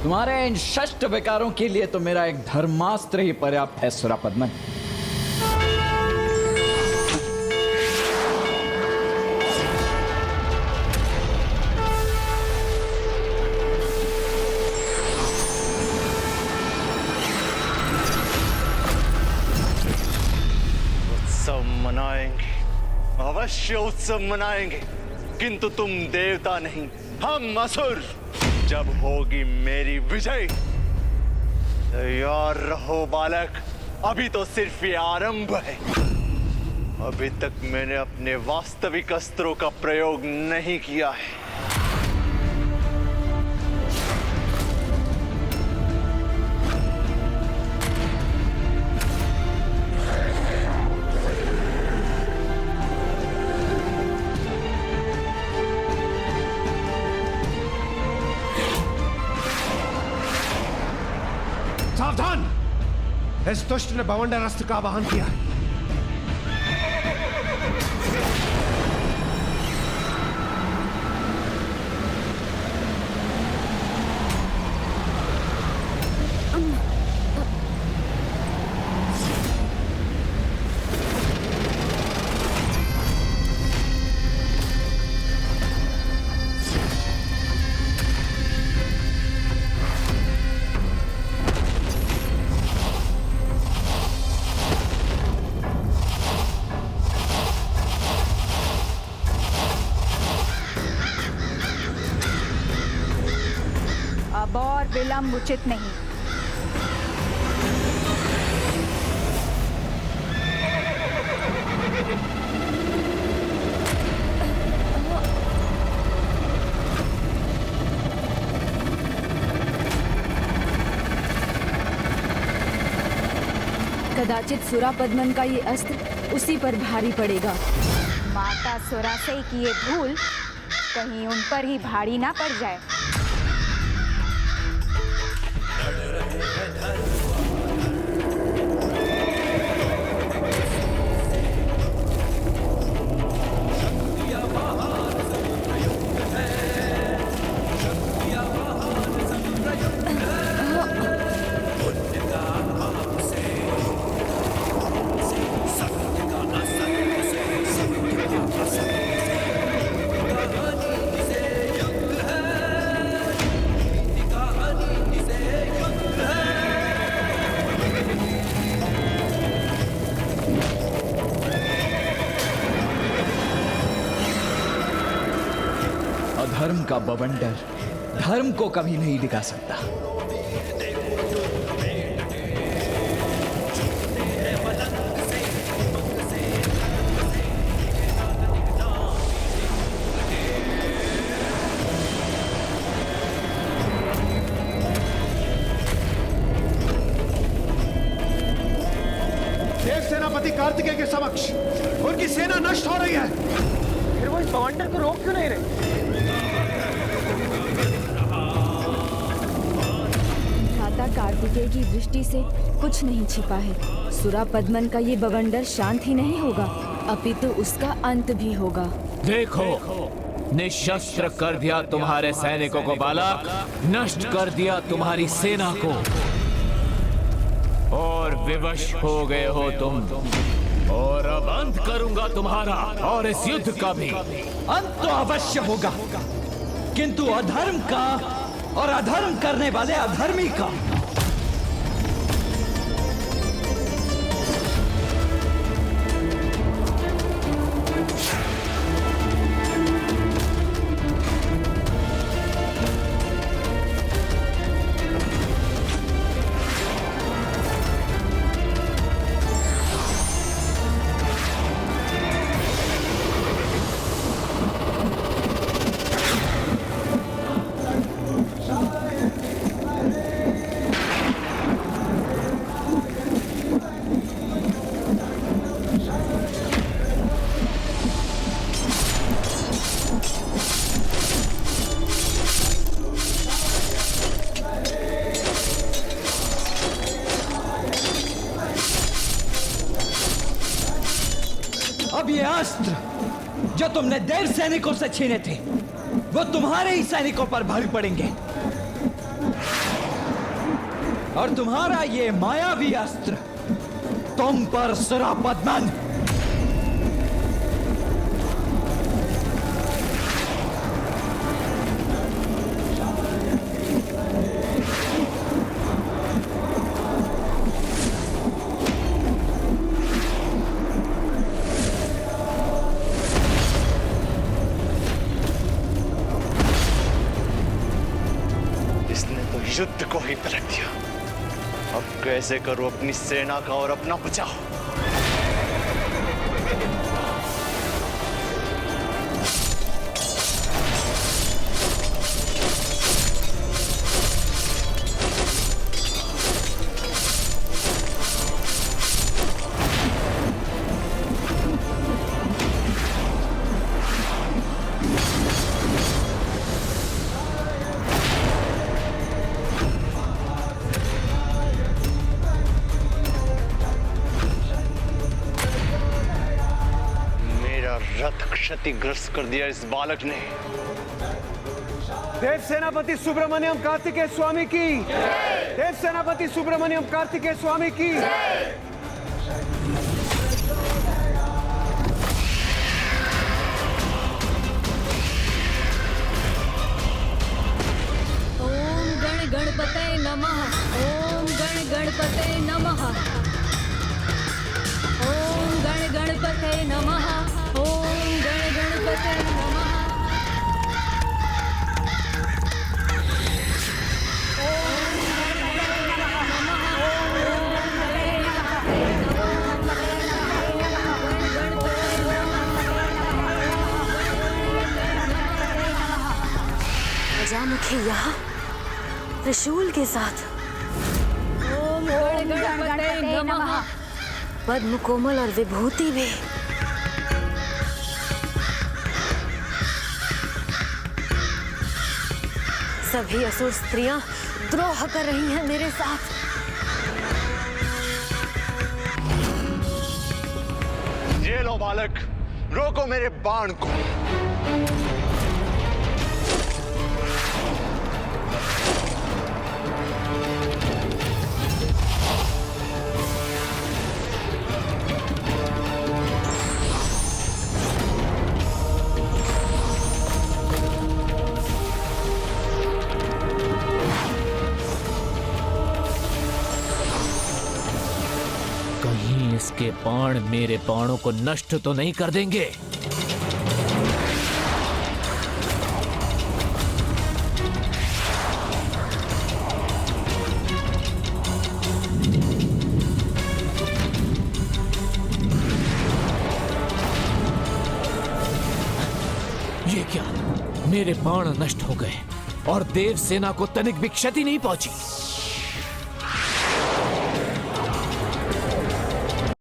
तुम्हारे इन शस्ट विकारों के लिए तो मेरा एक धर्मास्त्र ही पर्याप्त है सुरापद्मन। उत्सव मनाएंगे, अवश्य उत्सव मनाएंगे, किंतु तुम देवता नहीं, हम असुर। जब होगी मेरी विजय, तैयार रहो बालक, अभी तो सिर्फ ये आरंभ है। अभी तक मैंने अपने वास्तविक अस्त्रों का प्रयोग नहीं किया है। सावधान! इस दुष्ट ने बवंडर अस्त्र का आवाहन किया है। अब और विलंब उचित नहीं। कदाचित सुरापद्मन का ये अस्त्र उसी पर भारी पड़ेगा। माता सुरासई की ये भूल कहीं उन पर ही भारी ना पड़ जाए। अधर्म का बवंडर धर्म को कभी नहीं डिगा सकता। देव सेनापति कार्तिकेय के समक्ष उनकी सेना नष्ट हो रही है। फिर वो इस बवंडर को रोक क्यों नहीं रहे? भ्राता कार्तिकेय की दृष्टि से कुछ नहीं छिपा है। सुरापद्मन का ये बवंडर शांत ही नहीं होगा, अपितु उसका अंत भी होगा। देखो, निशस्त्र कर दिया तुम्हारे सैनिकों को बालक, नष्ट कर दिया तुम्हारी सेना को, और विवश हो गए हो तुम। और अब अंत करूंगा तुम्हारा और इस युद्ध का भी। अंत तो अवश्य होगा, किंतु अधर्म का और अधर्म करने वाले अधर्मी का। अब ये अस्त्र जो तुमने देव सैनिकों से छीने थे, वो तुम्हारे ही सैनिकों पर भारी पड़ेंगे। और तुम्हारा ये मायावी अस्त्र तुम पर सुरापद्मन। युद्ध को ही पलट दिया। अब कैसे करूं अपनी सेना का और अपना बचाव। रथ क्षतिग्रस्त कर दिया इस बालक ने। देव सेनापति सुब्रमण्यम कार्तिकेय स्वामी की। देव सेनापति सुब्रमण्यम कार्तिकेय स्वामी की। ओम गण गणपते नमः। ओम गण गणपते नमः। ओम गण गणपते नमः। ओम गण गणपते नमः। प्रजामुखी यहाँ त्रिशूल के साथ। ओम गण गणपते नमः। पद्म कोमल और विभूति भी। सभी असुर स्त्रियां द्रोह कर रही हैं मेरे साथ। ये लो बालक, रोको मेरे बाण को। कहीं इसके बाण मेरे बाणों को नष्ट तो नहीं कर देंगे। ये क्या, मेरे बाण नष्ट हो गए और देव सेना को तनिक भी क्षति नहीं पहुंची।